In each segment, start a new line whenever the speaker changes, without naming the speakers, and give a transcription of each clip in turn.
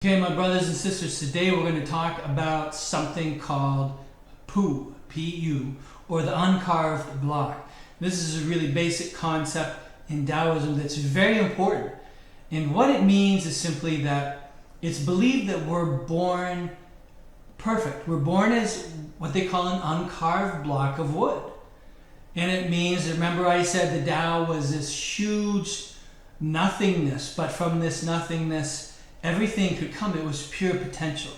Okay, my brothers and sisters, today we're going to talk about something called PU, P-U, or the Uncarved Block. This is a really basic concept in Daoism that's very important. And what it means is simply that it's believed that we're born perfect. We're born as what they call an uncarved block of wood. And it means, remember I said the Tao was this huge nothingness, but from this nothingness, everything could come. It was pure potential.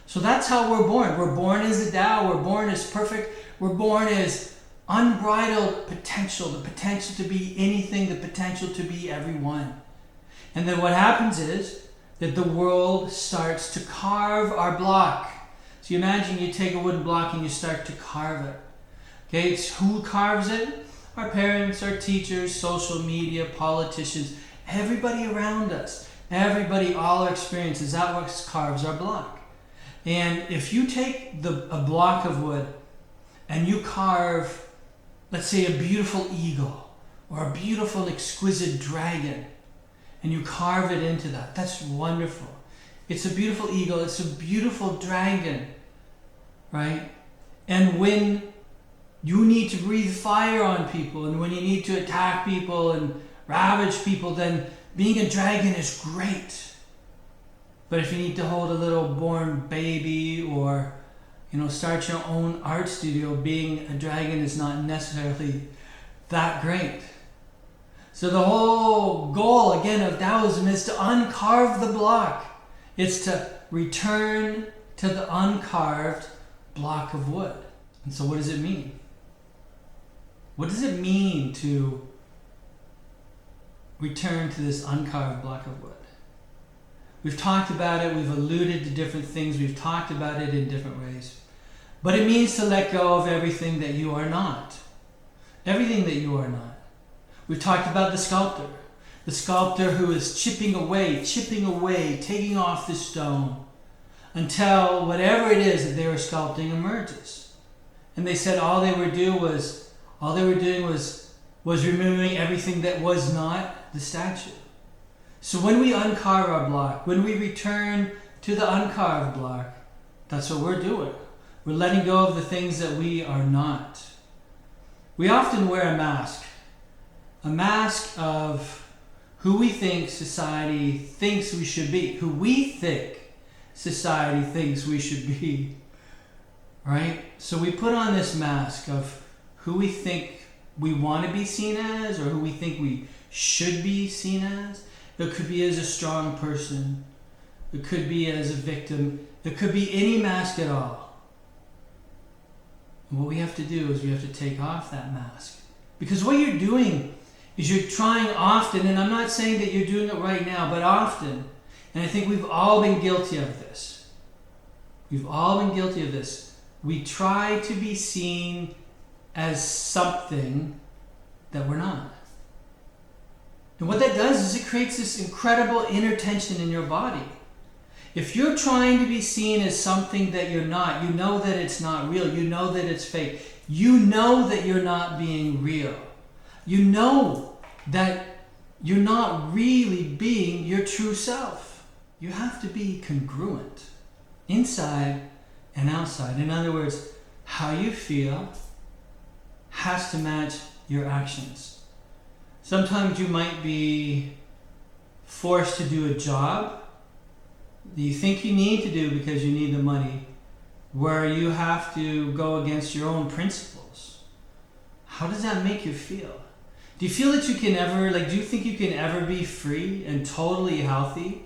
So that's how we're born. We're born as a Tao. We're born as perfect. We're born as unbridled potential. The potential to be anything. The potential to be everyone. And then what happens is that the world starts to carve our block. So you imagine you take a wooden block and you start to carve it. Okay, it's who carves it? Our parents, our teachers, social media, politicians, everybody around us. Everybody, all our experiences, that what carves our block. And if you take a block of wood and you carve, let's say, a beautiful eagle or a beautiful exquisite dragon, and you carve it into that, that's wonderful. It's a beautiful eagle, it's a beautiful dragon, right? And when you need to breathe fire on people and when you need to attack people and ravage people, then being a dragon is great. But if you need to hold a little born baby or, start your own art studio, being a dragon is not necessarily that great. So the whole goal, again, of Daoism is to uncarve the block. It's to return to the uncarved block of wood. And so what does it mean? What does it mean to return to this uncarved block of wood? We've talked about it, we've alluded to different things, we've talked about it in different ways. But it means to let go of everything that you are not. Everything that you are not. We've talked about the sculptor who is chipping away, taking off the stone until whatever it is that they were sculpting emerges. And they said all they were doing was removing everything that was not the statue. So when we uncarve our block, when we return to the uncarved block, that's what we're doing. We're letting go of the things that we are not. We often wear a mask of who we think society thinks we should be, who we think society thinks we should be, right? So we put on this mask of who we think we want to be seen as, or who we think we should be seen as. It could be as a strong person. It could be as a victim. It could be any mask at all. And what we have to do is we have to take off that mask. Because what you're doing is you're trying often, and I'm not saying that you're doing it right now, but often, and I think we've all been guilty of this. We've all been guilty of this. We try to be seen as something that we're not. And what that does is it creates this incredible inner tension in your body. If you're trying to be seen as something that you're not, you know that it's not real. You know that it's fake. You know that you're not being real. You know that you're not really being your true self. You have to be congruent, inside and outside. In other words, how you feel has to match your actions. Sometimes you might be forced to do a job that you think you need to do because you need the money, where you have to go against your own principles. How does that make you feel? Do you feel that you can ever, do you think you can ever be free and totally healthy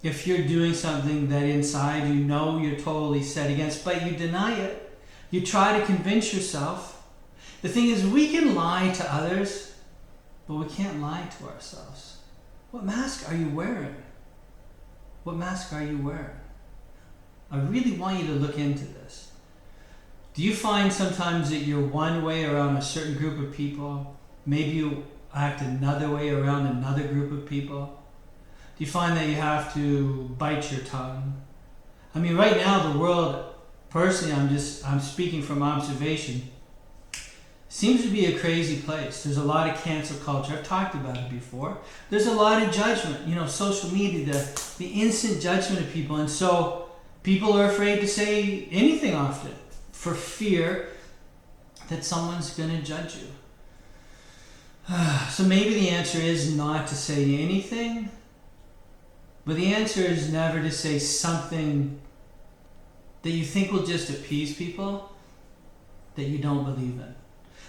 if you're doing something that inside you know you're totally set against, but you deny it? You try to convince yourself. The thing is, we can lie to others, but we can't lie to ourselves. What mask are you wearing? What mask are you wearing? I really want you to look into this. Do you find sometimes that you're one way around a certain group of people? Maybe you act another way around another group of people? Do you find that you have to bite your tongue? I mean, right now the world, personally, I'm speaking from observation, seems to be a crazy place. There's a lot of cancel culture. I've talked about it before. There's a lot of judgment. You know, social media, the instant judgment of people. And so people are afraid to say anything often for fear that someone's going to judge you. So maybe the answer is not to say anything, but the answer is never to say something that you think will just appease people that you don't believe in.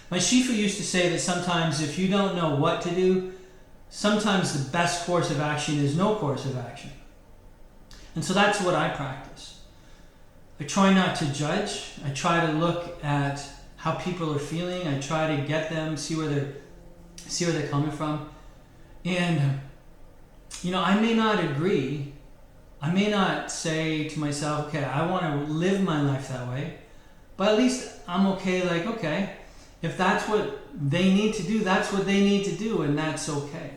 My Shifu used to say that sometimes if you don't know what to do, sometimes the best course of action is no course of action. And so that's what I practice. I try not to judge. I try to look at how people are feeling. I try to get them, see where they're coming from. And, you know, I may not agree. I may not say to myself, okay, I want to live my life that way. But at least I'm okay, like, okay, if that's what they need to do, that's what they need to do, and that's okay.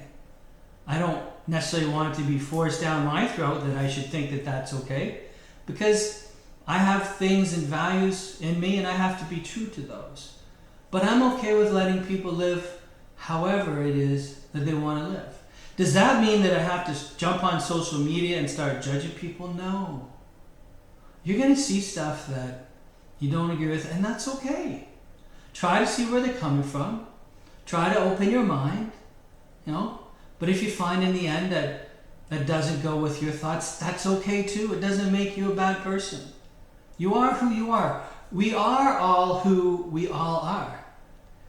I don't necessarily want it to be forced down my throat that I should think that that's okay, because I have things and values in me, and I have to be true to those. But I'm okay with letting people live however it is that they want to live. Does that mean that I have to jump on social media and start judging people? No. You're going to see stuff that you don't agree with, and that's okay. Try to see where they're coming from. Try to open your mind, you know. But if you find in the end that doesn't go with your thoughts, that's okay too. It doesn't make you a bad person. You are who you are. We are all who we all are.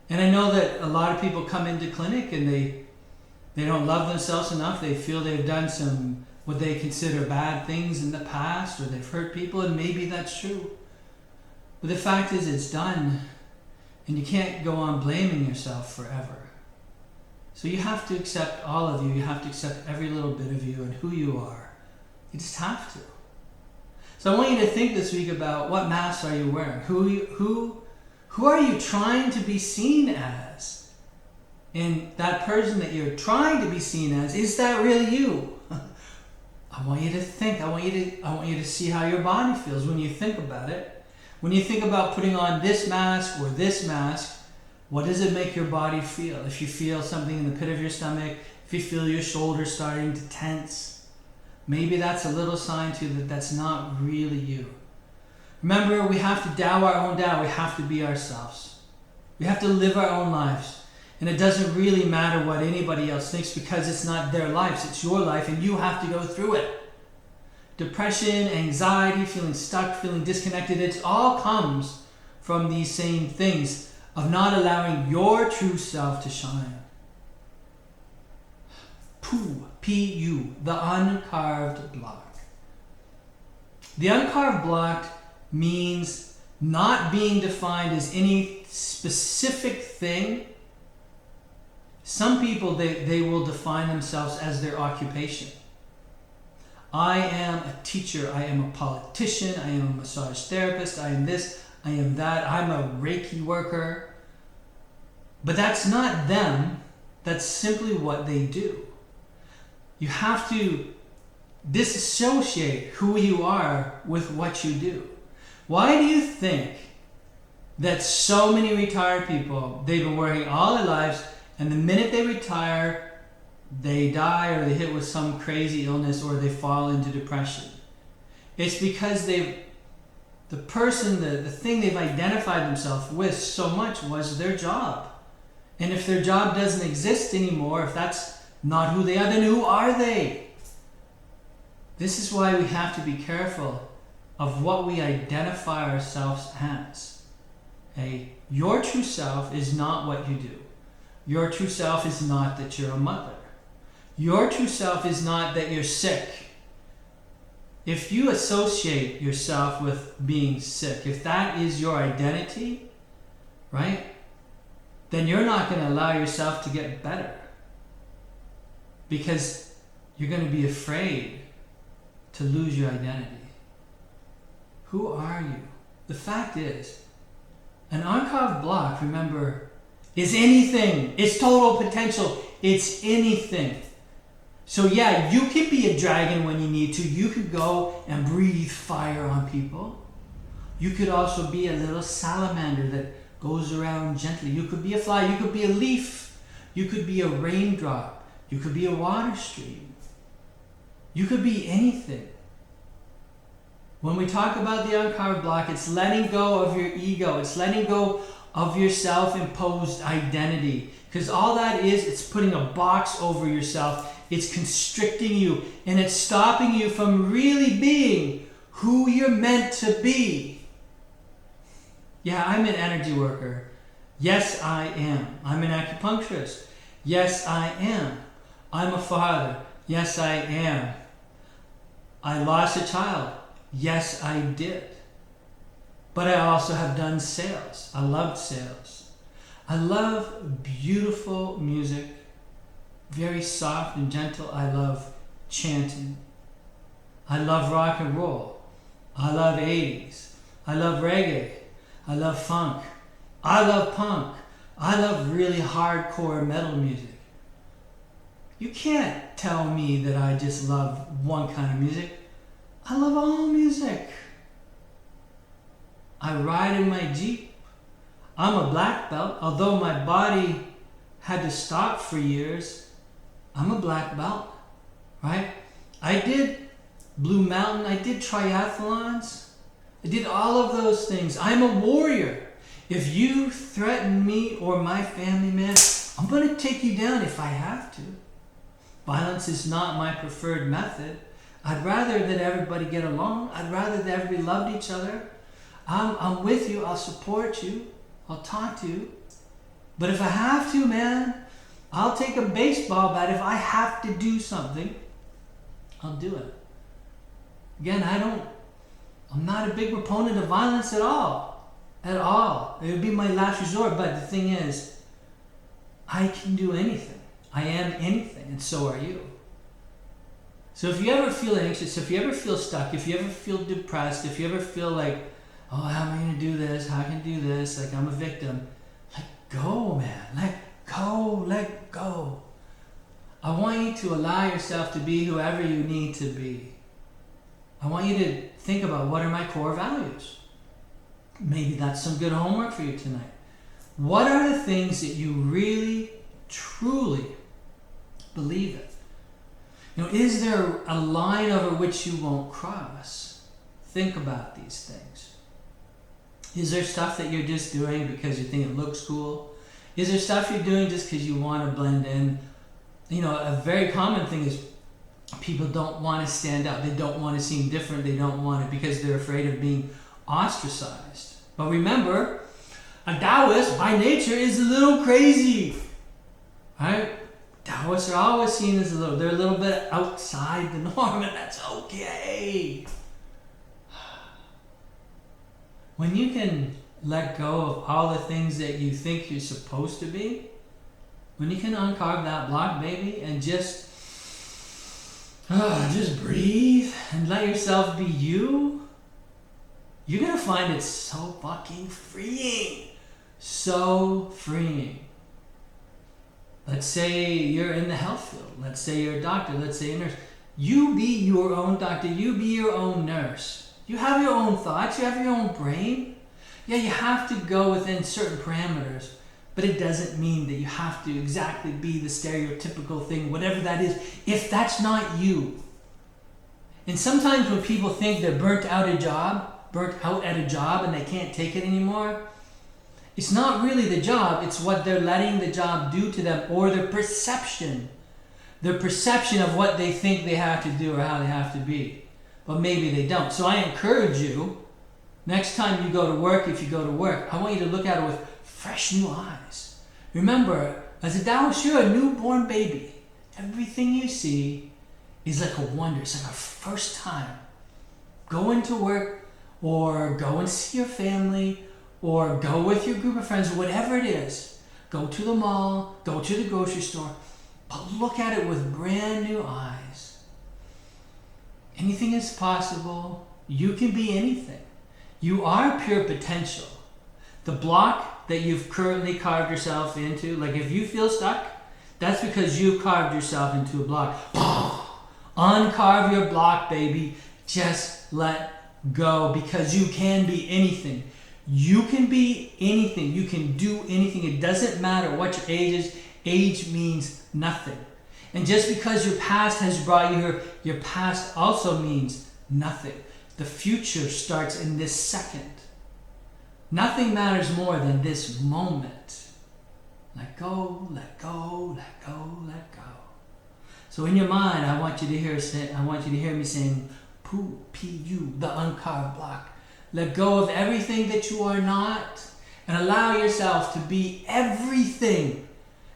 And I know that a lot of people come into clinic and they don't love themselves enough. They feel they've done some what they consider bad things in the past, or they've hurt people, and maybe that's true. But the fact is, it's done, and you can't go on blaming yourself forever. So you have to accept all of you. You have to accept every little bit of you and who you are. You just have to. So I want you to think this week about what mask are you wearing? Who are you trying to be seen as? And that person that you're trying to be seen as, is that really you? I want you to think. I want you to see how your body feels when you think about it. When you think about putting on this mask or this mask, what does it make your body feel? If you feel something in the pit of your stomach, if you feel your shoulders starting to tense, maybe that's a little sign to you that that's not really you. Remember, we have to Dao our own Dao. We have to be ourselves. We have to live our own lives. And it doesn't really matter what anybody else thinks, because it's not their lives, it's your life, and you have to go through it. Depression, anxiety, feeling stuck, feeling disconnected, it all comes from these same things of not allowing your true self to shine. P-U, the uncarved block. The uncarved block means not being defined as any specific thing. Some people, they will define themselves as their occupation. I am a teacher, I am a politician, I am a massage therapist, I am this, I am that, I'm a Reiki worker. But that's not them, that's simply what they do. You have to disassociate who you are with what you do. Why do you think that so many retired people, they've been working all their lives, and the minute they retire, they die or they hit with some crazy illness or they fall into depression? It's because the thing they've identified themselves with so much was their job. And if their job doesn't exist anymore, if that's not who they are, then who are they? This is why we have to be careful of what we identify ourselves as. Okay? Your true self is not what you do. Your true self is not that you're a mother. Your true self is not that you're sick. If you associate yourself with being sick, if that is your identity, right, then you're not going to allow yourself to get better, because you're going to be afraid to lose your identity. Who are you? The fact is, an uncarved block, remember, is anything. It's total potential. It's anything. So yeah, you could be a dragon when you need to. You could go and breathe fire on people. You could also be a little salamander that goes around gently. You could be a fly, you could be a leaf, you could be a raindrop, you could be a water stream. You could be anything. When we talk about the uncarved block, it's letting go of your ego. It's letting go of your self-imposed identity. Because all that is, it's putting a box over yourself. It's constricting you. And it's stopping you from really being who you're meant to be. Yeah, I'm an energy worker. Yes, I am. I'm an acupuncturist. Yes, I am. I'm a father. Yes, I am. I lost a child. Yes, I did. But I also have done sales. I loved sales. I love beautiful music, very soft and gentle. I love chanting. I love rock and roll. I love 80s. I love reggae. I love funk. I love punk. I love really hardcore metal music. You can't tell me that I just love one kind of music. I love all music. I ride in my Jeep. I'm a black belt. Although my body had to stop for years, I'm a black belt, right? I did Blue Mountain. I did triathlons. I did all of those things. I'm a warrior. If you threaten me or my family, man, I'm going to take you down if I have to. Violence is not my preferred method. I'd rather that everybody get along. I'd rather that everybody loved each other. I'm with you. I'll support you. I'll talk to you. But if I have to, man, I'll take a baseball bat. If I have to do something, I'll do it. Again, I'm not a big proponent of violence at all. At all. It would be my last resort. But the thing is, I can do anything. I am anything, and so are you. So if you ever feel anxious, if you ever feel stuck, if you ever feel depressed, if you ever feel like, oh, how am I going to do this? How can I do this? Like I'm a victim. Let go, man. Let go. Let go. I want you to allow yourself to be whoever you need to be. I want you to think about, what are my core values? Maybe that's some good homework for you tonight. What are the things that you really, truly believe in? You know, is there a line over which you won't cross? Think about these things. Is there stuff that you're just doing because you think it looks cool? Is there stuff you're doing just because you want to blend in? You know, a very common thing is people don't want to stand out. They don't want to seem different. They don't want it because they're afraid of being ostracized. But remember, a Taoist by nature is a little crazy, right? Taoists are always seen as they're a little bit outside the norm, and that's okay. When you can let go of all the things that you think you're supposed to be, when you can uncarve that block, baby, and just breathe and let yourself be you, you're going to find it so fucking freeing. So freeing. Let's say you're in the health field. Let's say you're a doctor. Let's say you're a nurse. You be your own doctor. You be your own nurse. You have your own thoughts. You have your own brain. Yeah, you have to go within certain parameters, but it doesn't mean that you have to exactly be the stereotypical thing, whatever that is, if that's not you. And sometimes when people think they're burnt out at a job and they can't take it anymore, it's not really the job, it's what they're letting the job do to them, or their perception of what they think they have to do or how they have to be. But maybe they don't. So I encourage you, next time you go to work, if you go to work, I want you to look at it with fresh new eyes. Remember, as a Taoist, you're a newborn baby. Everything you see is like a wonder. It's like a first time. Go into work, or go and see your family, or go with your group of friends, whatever it is. Go to the mall, go to the grocery store, but look at it with brand new eyes. Anything is possible. You can be anything. You are pure potential. The block that you've currently carved yourself into, like if you feel stuck, that's because you've carved yourself into a block. Uncarve your block, baby. Just let go, because you can be anything. You can be anything. You can do anything. It doesn't matter what your age is. Age means nothing. And just because your past has brought you here, your past also means nothing. The future starts in this second. Nothing matters more than this moment. Let go, let go, let go, let go. So in your mind, I want you to hear me saying, P-U, the uncarved block. Let go of everything that you are not, and allow yourself to be everything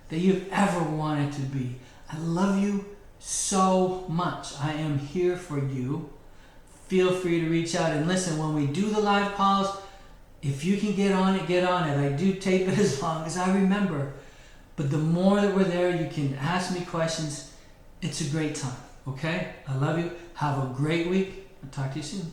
that you've ever wanted to be. I love you so much. I am here for you. Feel free to reach out and listen. When we do the live calls, if you can get on it, get on it. I do tape it as long as I remember. But the more that we're there, you can ask me questions. It's a great time. Okay? I love you. Have a great week. I'll talk to you soon.